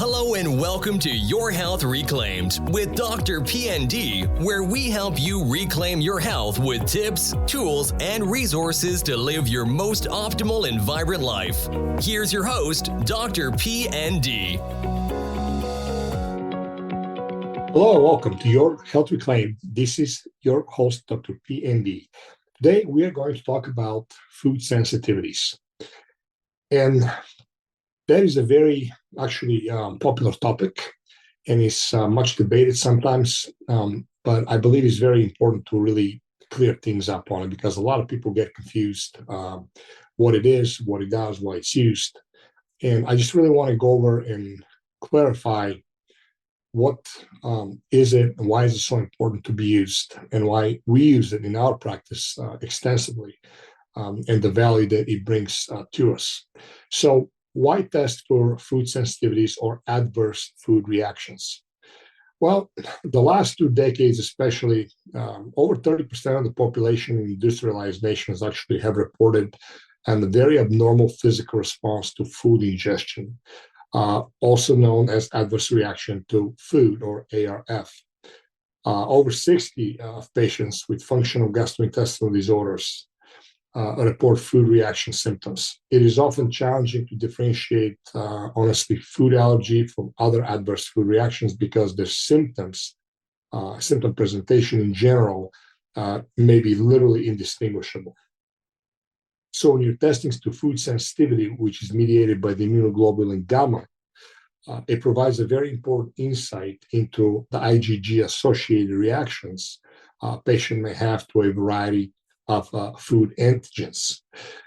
Hello and welcome to Your Health Reclaimed with DrPND, where we help you reclaim your health with tips, tools, and resources to live your most optimal and vibrant life. Here's your host, DrPND. Hello and welcome to Your Health Reclaimed. This is your host, DrPND. Today we are going to talk about food sensitivities. And that is a very popular topic, and it's much debated sometimes, but I believe it's very important to really clear things up on it because a lot of people get confused what it is, what it does, why it's used. And I just really want to go over and clarify what is it and why is it so important to be used and why we use it in our practice extensively and the value that it brings to us. So why test for food sensitivities or adverse food reactions? Well, the last 2 decades, especially, over 30% of the population in industrialized nations actually have reported a very abnormal physical response to food ingestion, also known as adverse reaction to food or ARF. Over 60 of patients with functional gastrointestinal disorders report food reaction symptoms. It is often challenging to differentiate, honestly, food allergy from other adverse food reactions because their symptom presentation in general may be literally indistinguishable. So when you're testing to food sensitivity, which is mediated by the immunoglobulin gamma, it provides a very important insight into the IgG-associated reactions a patient may have to a variety of food antigens.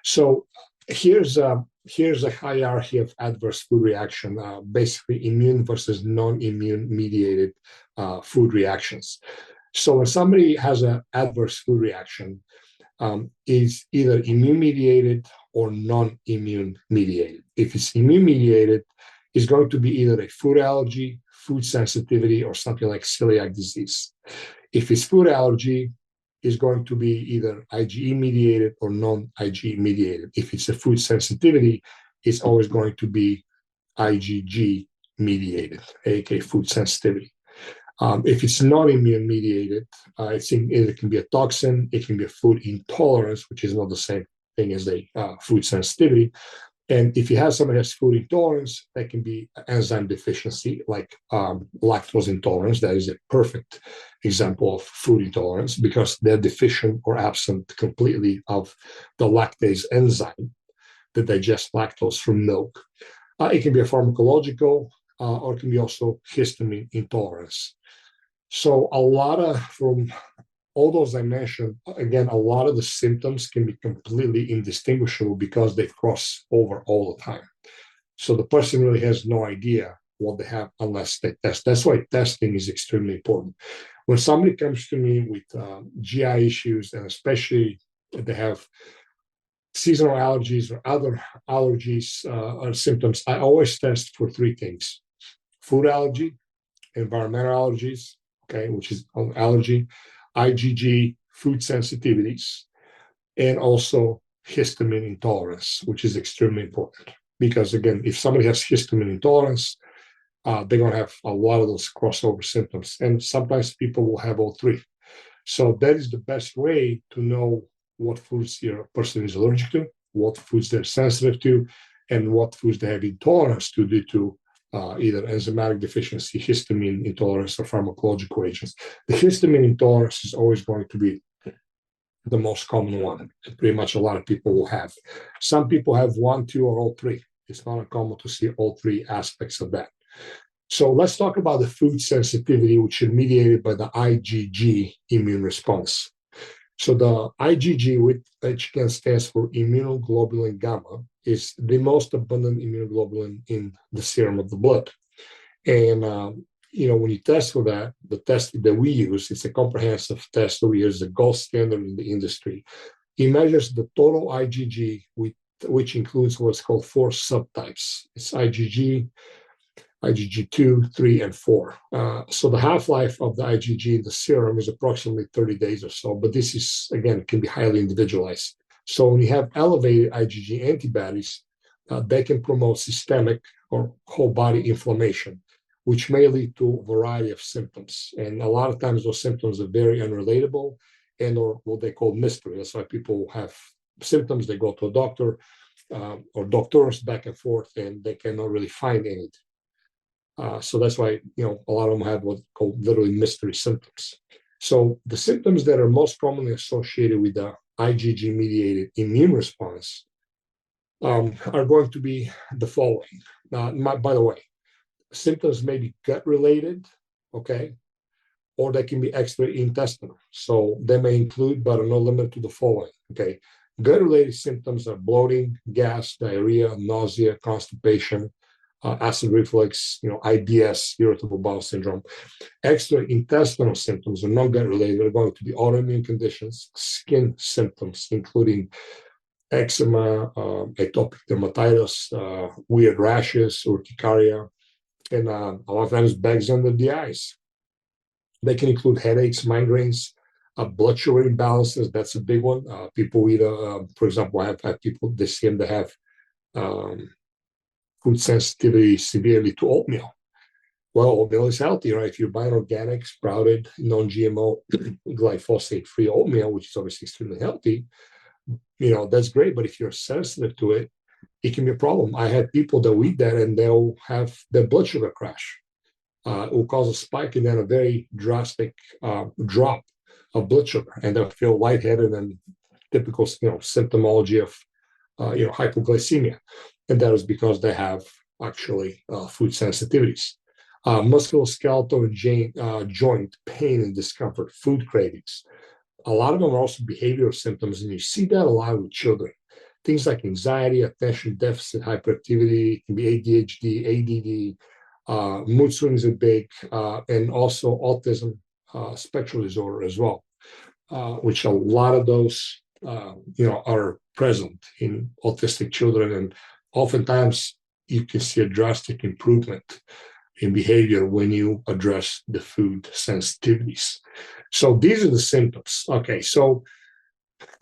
So here's a hierarchy of adverse food reaction, basically immune versus non-immune mediated food reactions. So when somebody has an adverse food reaction, is either immune mediated or non-immune mediated. If it's immune mediated, it's going to be either a food allergy, food sensitivity, or something like celiac disease. If it's food allergy, is going to be either IgE mediated or non-IgE mediated. If it's a food sensitivity, it's always going to be IgG mediated, aka food sensitivity. If it's non-immune mediated, it can be a toxin, it can be a food intolerance, which is not the same thing as a food sensitivity. And if you have somebody who has food intolerance, that can be enzyme deficiency, like lactose intolerance. That is a perfect example of food intolerance because they're deficient or absent completely of the lactase enzyme that digests lactose from milk. It can be a pharmacological or it can be also histamine intolerance. So from all those I mentioned, again, a lot of the symptoms can be completely indistinguishable because they cross over all the time. So the person really has no idea what they have unless they test. That's why testing is extremely important. When somebody comes to me with GI issues, and especially if they have seasonal allergies or other allergies or symptoms, I always test for 3 things: food allergy, environmental allergies, which is an allergy, IgG food sensitivities, and also histamine intolerance, which is extremely important. Because again, if somebody has histamine intolerance, they're going to have a lot of those crossover symptoms. And sometimes people will have all 3. So that is the best way to know what foods your person is allergic to, what foods they're sensitive to, and what foods they have intolerance to due to either enzymatic deficiency, histamine intolerance, or pharmacological agents. The histamine intolerance is always going to be the most common one. Pretty much a lot of people will have. Some people have 1, 2, or all 3. It's not uncommon to see all 3 aspects of that. So let's talk about the food sensitivity, which is mediated by the IgG immune response. So the IgG, which stands for immunoglobulin gamma, is the most abundant immunoglobulin in the serum of the blood. And, when you test for that, the test that we use, it's a comprehensive test that we use, the gold standard in the industry. It measures the total IgG, which includes what's called 4 subtypes. It's IgG, IgG2, 3, and 4. So the half-life of the IgG in the serum is approximately 30 days or so, but this is, again, can be highly individualized. So when you have elevated IgG antibodies, they can promote systemic or whole body inflammation, which may lead to a variety of symptoms. And a lot of times those symptoms are very unrelatable and or what they call mystery. That's why people have symptoms, they go to a doctor or doctors back and forth, and they cannot really find anything. So that's why, a lot of them have what's called literally mystery symptoms. So the symptoms that are most commonly associated with the IgG-mediated immune response are going to be the following. By the way, symptoms may be gut-related, okay, or they can be extra-intestinal. So they may include, but are not limited to the following, okay. Gut-related symptoms are bloating, gas, diarrhea, nausea, constipation, acid reflux, IBS, irritable bowel syndrome. Extra-intestinal symptoms are not gut-related. They're going to be autoimmune conditions, skin symptoms, including eczema, atopic dermatitis, weird rashes, urticaria, and a lot of times bags under the eyes. They can include headaches, migraines, blood sugar imbalances. That's a big one. People eat, for example, I have had people, they seem to have food sensitivity severely to oatmeal. Well, oatmeal is healthy, right? If you're buying organic, sprouted, non-GMO, glyphosate-free oatmeal, which is obviously extremely healthy, that's great. But if you're sensitive to it, it can be a problem. I had people that eat that and they'll have their blood sugar crash. It will cause a spike and then a very drastic drop of blood sugar, and they'll feel lightheaded and typical, symptomology of, hypoglycemia. And that is because they have actually food sensitivities. Musculoskeletal and joint pain and discomfort, food cravings. A lot of them are also behavioral symptoms, and you see that a lot with children. Things like anxiety, attention deficit hyperactivity, can be ADHD, ADD, mood swings are big, and also autism spectrum disorder as well, which a lot of those, are present in autistic children. And oftentimes you can see a drastic improvement in behavior when you address the food sensitivities. So these are the symptoms. Okay, so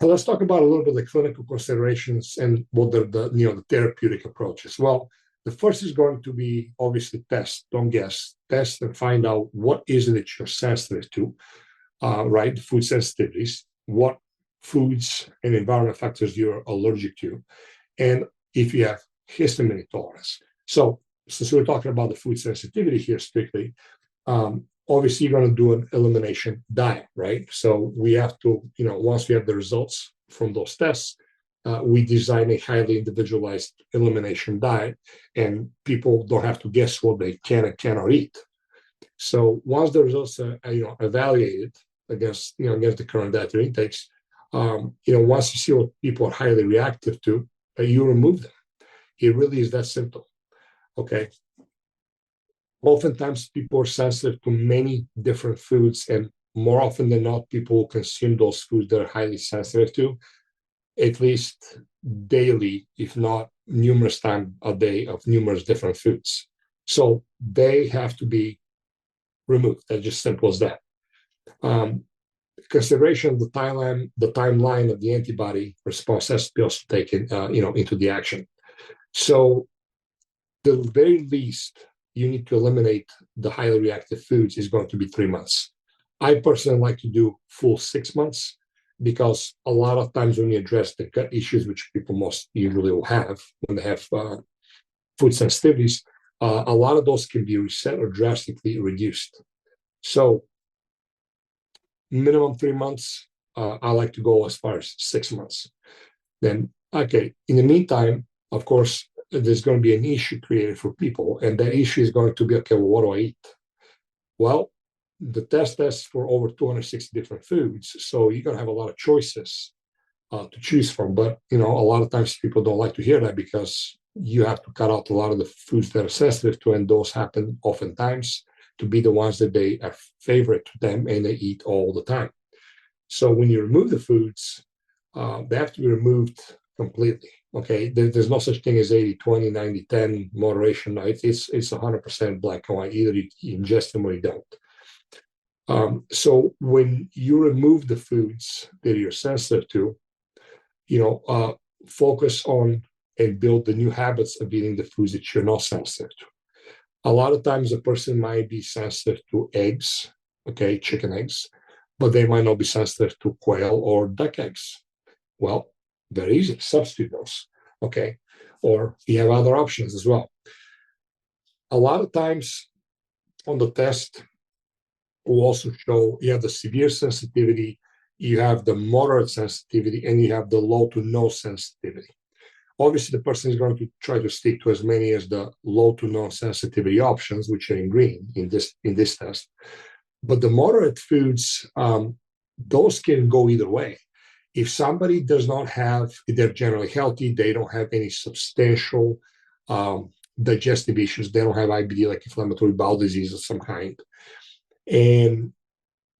let's talk about a little bit of the clinical considerations and what are the therapeutic approaches. Well, the first is going to be obviously test, don't guess, test and find out what is it that you're sensitive to, right? The food sensitivities, what foods and environment factors you're allergic to, and if you have histamine intolerance. So since we're talking about the food sensitivity here strictly, obviously you're going to do an elimination diet, right? So we have to, once we have the results from those tests, we design a highly individualized elimination diet, and people don't have to guess what they can and cannot eat. So once the results are, evaluated against the current dietary intakes, once you see what people are highly reactive to, you remove them. It really is that simple. Okay. Oftentimes people are sensitive to many different foods, and more often than not, people will consume those foods that are highly sensitive to, at least daily, if not numerous times a day, of numerous different foods. So they have to be removed. That's just simple as that. Consideration of the timeline of the antibody response has to be also taken, into the action. So the very least you need to eliminate the highly reactive foods is going to be 3 months. I personally like to do full 6 months, because a lot of times when you address the gut issues, which people most usually will have when they have food sensitivities, a lot of those can be reset or drastically reduced. So minimum 3 months, I like to go as far as 6 months. Then, okay, in the meantime, of course, there's going to be an issue created for people, and that issue is going to be, okay, well, what do I eat? Well, the test tests for over 260 different foods, so you're going to have a lot of choices to choose from. But, a lot of times people don't like to hear that, because you have to cut out a lot of the foods that are sensitive to, and those happen oftentimes to be the ones that they are favorite to them and they eat all the time. So when you remove the foods, they have to be removed completely. Okay, there's no such thing as 80, 20, 90, 10 moderation. It's 100% black and white. Either you ingest them or you don't. So when you remove the foods that you're sensitive to, focus on and build the new habits of eating the foods that you're not sensitive to. A lot of times a person might be sensitive to eggs, okay, chicken eggs, but they might not be sensitive to quail or duck eggs. Well, very easy, substitute those, okay? Or you have other options as well. A lot of times on the test, will also show you have the severe sensitivity, you have the moderate sensitivity, and you have the low to no sensitivity. Obviously, the person is going to try to stick to as many as the low to no sensitivity options, which are in green in this test. But the moderate foods, those can go either way. If somebody does not have, they're generally healthy, they don't have any substantial digestive issues, they don't have IBD, like inflammatory bowel disease of some kind, and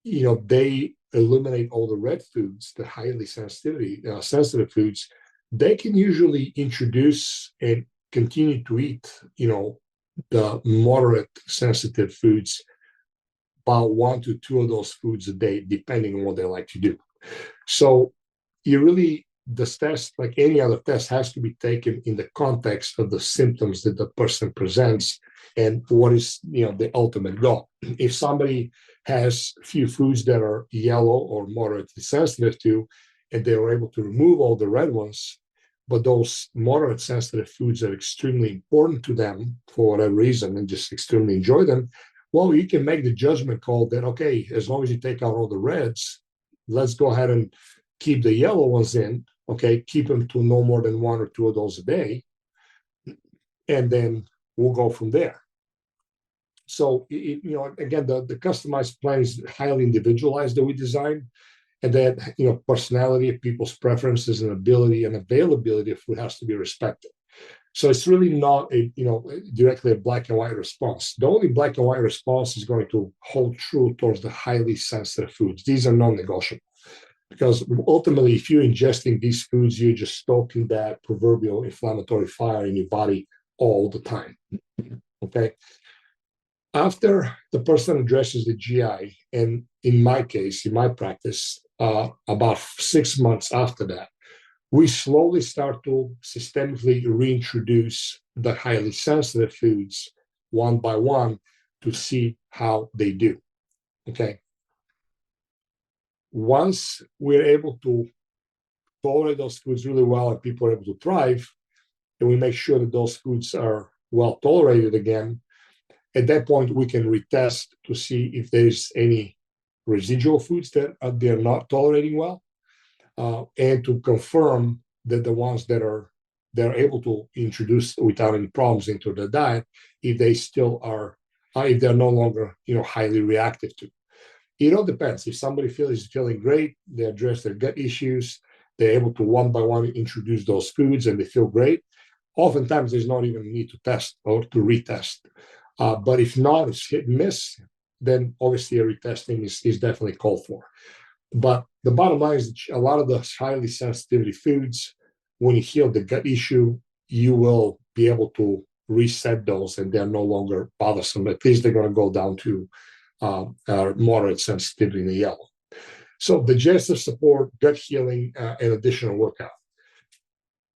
they eliminate all the red foods, the highly sensitive foods, they can usually introduce and continue to eat, the moderate sensitive foods, about 1 to 2 of those foods a day, depending on what they like to do. So this test, like any other test, has to be taken in the context of the symptoms that the person presents and what is, the ultimate goal. If somebody has a few foods that are yellow or moderately sensitive to, and they were able to remove all the red ones, but those moderate sensitive foods are extremely important to them for whatever reason and just extremely enjoy them, well, you can make the judgment call that, okay, as long as you take out all the reds, let's go ahead and keep the yellow ones in, okay, keep them to no more than 1 or 2 of those a day, and then we'll go from there. So, again, the customized plan is highly individualized that we design, and then, personality of people's preferences and ability and availability of food has to be respected. So it's really not directly a black and white response. The only black and white response is going to hold true towards the highly sensitive foods. These are non-negotiable, because ultimately, if you're ingesting these foods, you're just stoking that proverbial inflammatory fire in your body all the time. Okay. After the person addresses the GI, and in my case, in my practice, about 6 months after that, we slowly start to systemically reintroduce the highly sensitive foods one by one to see how they do. Okay. Once we're able to tolerate those foods really well and people are able to thrive, and we make sure that those foods are well tolerated again, at that point, we can retest to see if there's any residual foods that they're not tolerating well, and to confirm that the ones that they're able to introduce without any problems into the diet, if they still are, if they're no longer, highly reactive to. It all depends. If somebody is feeling great, they address their gut issues, they're able to one by one introduce those foods and they feel great. Oftentimes, there's not even a need to test or to retest. But if not, it's hit and miss, then obviously a retesting is definitely called for. But the bottom line is that a lot of the highly sensitivity foods, when you heal the gut issue, you will be able to reset those and they're no longer bothersome. At least they're going to go down to moderate sensitivity in the yellow. So digestive support, gut healing, and additional workout.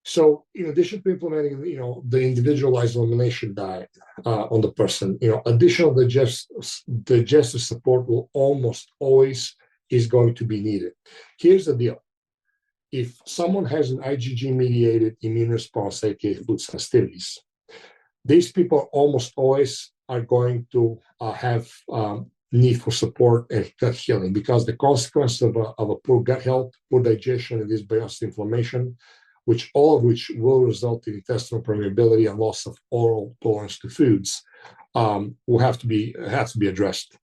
So in addition to implementing, the individualized elimination diet on the person, additional digestive support will almost always is going to be needed. Here's the deal. If someone has an IgG-mediated immune response, aka food sensitivities, these people almost always are going to have need for support and gut healing, because the consequence of a poor gut health, poor digestion, and this biosis inflammation, all of which will result in intestinal permeability and loss of oral tolerance to foods, will have to be addressed.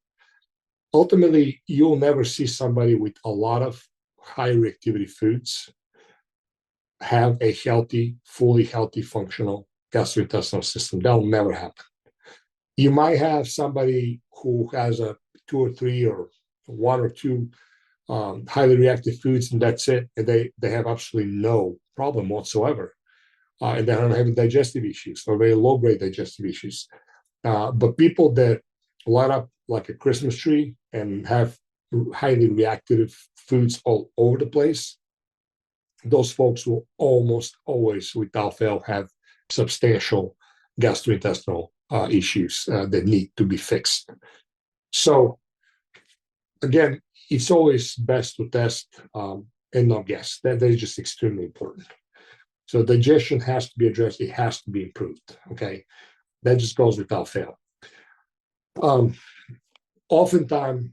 Ultimately, you'll never see somebody with a lot of high reactivity foods have a fully healthy, functional gastrointestinal system. That will never happen. You might have somebody who has a 2 or 3 or 1 or 2 highly reactive foods, and that's it. And they have absolutely no problem whatsoever. And they don't have digestive issues or very low-grade digestive issues. But people that light up like a Christmas tree and have highly reactive foods all over the place, those folks will almost always, without fail, have substantial gastrointestinal issues that need to be fixed. So again, it's always best to test and not guess. That is just extremely important. So digestion has to be addressed. It has to be improved. Okay, that just goes without fail. Oftentimes,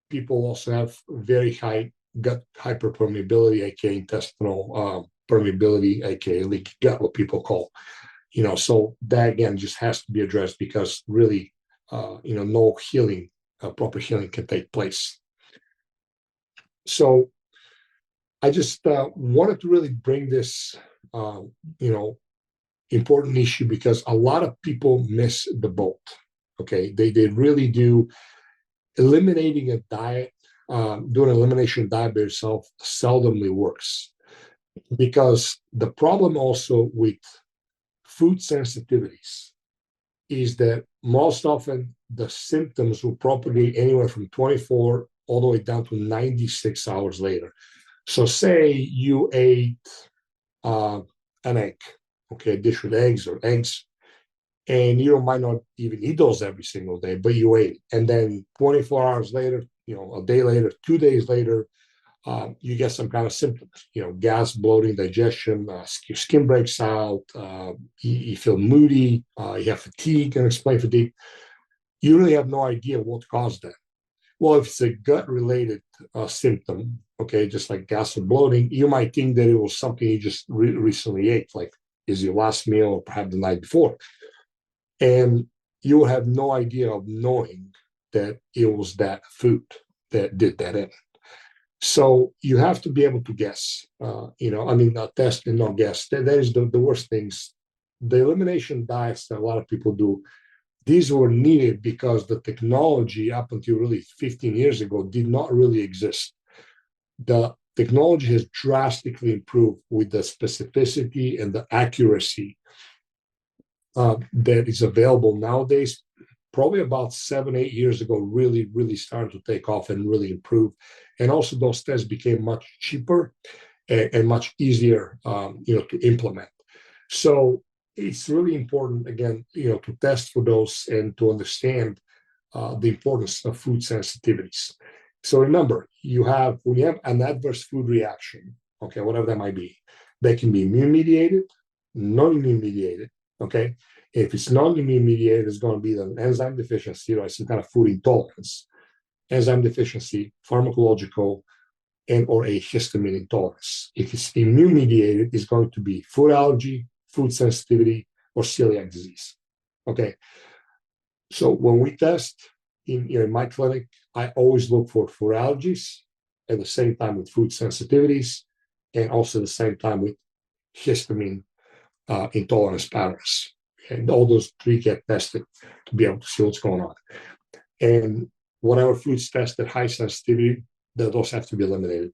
people also have very high gut hyperpermeability, aka intestinal permeability, aka leaky gut, what people call. So that again just has to be addressed because really, no healing, proper healing can take place. So I just wanted to really bring this, important issue because a lot of people miss the boat. Okay, they really do. Eliminating a diet, doing an elimination diet by yourself seldomly works because the problem also with food sensitivities is that most often the symptoms will propagate anywhere from 24 all the way down to 96 hours later. So say you ate an egg, okay, a dish with eggs or eggs, and you might not even eat those every single day, but you ate it. And then 24 hours later, a day later, 2 days later, you get some kind of symptoms, gas, bloating, digestion, your skin breaks out, you feel moody, you have fatigue, and explain fatigue. You really have no idea what caused that. Well, if it's a gut-related symptom, okay, just like gas or bloating, you might think that it was something you just recently ate, like is your last meal or perhaps the night before. And you will have no idea of knowing that it was that food that did that in. So you have to be able to guess, test and not guess. That is the worst things. The elimination diets that a lot of people do, these were needed because the technology up until really 15 years ago did not really exist. The technology has drastically improved with the specificity and the accuracy that is available nowadays. Probably about 7-8 years ago, really started to take off and really improve. And also those tests became much cheaper and much easier, to implement. So it's really important, again, to test for those and to understand the importance of food sensitivities. So remember, when you have an adverse food reaction, okay, whatever that might be, they can be immune-mediated, non-immune mediated, okay? If it's non-immune mediated, it's going to be an enzyme deficiency or some kind of food intolerance, enzyme deficiency, pharmacological, and or a histamine intolerance. If it's immune mediated, it's going to be food allergy, food sensitivity, or celiac disease. Okay. So when we test in my clinic, I always look for food allergies at the same time with food sensitivities, and also at the same time with histamine intolerance patterns. And all those three get tested to be able to see what's going on. And whatever foods test at high sensitivity, those have to be eliminated.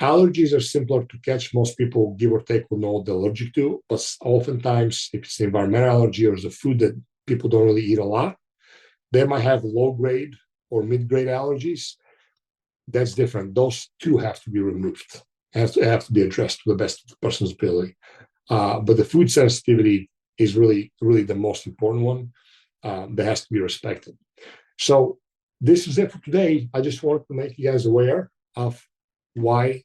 Allergies are simpler to catch. Most people, give or take, will know what they're allergic to. But oftentimes, if it's an environmental allergy or it's a food that people don't really eat a lot, they might have low-grade or mid-grade allergies. That's different. Those two have to be removed. Have to be addressed to the best of the person's ability. But the food sensitivity is really the most important one that has to be respected. So this is it for today. I just wanted to make you guys aware of why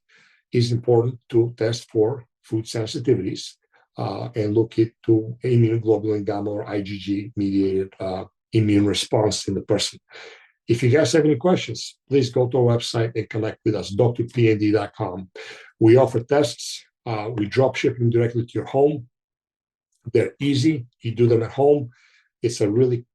it's important to test for food sensitivities and look into immunoglobulin gamma or IgG-mediated immune response in the person. If you guys have any questions, please go to our website and connect with us, drpnd.com. We offer tests. We drop shipping directly to your home. They're easy. You do them at home. It's a really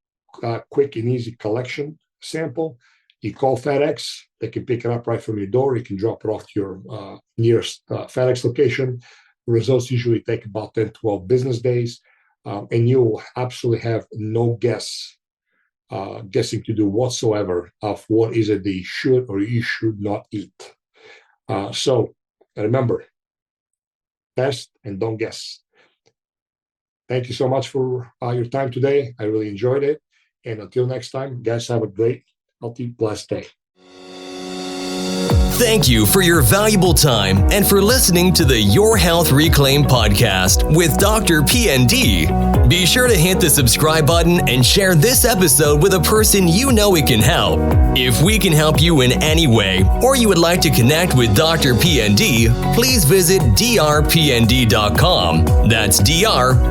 quick and easy collection sample. You call FedEx. They can pick it up right from your door. You can drop it off to your nearest FedEx location. The results usually take about 10, 12 business days. And you will absolutely have no guessing to do whatsoever of what is it that you should or you should not eat. So remember, test and don't guess. Thank you so much for your time today. I really enjoyed it. And until next time, guys, have a great, healthy, blessed day. Thank you for your valuable time and for listening to the Your Health Reclaimed podcast with Dr. PND. Be sure to hit the subscribe button and share this episode with a person you know it can help. If we can help you in any way, or you would like to connect with Dr. PND, please visit drpnd.com. That's drpnd.com.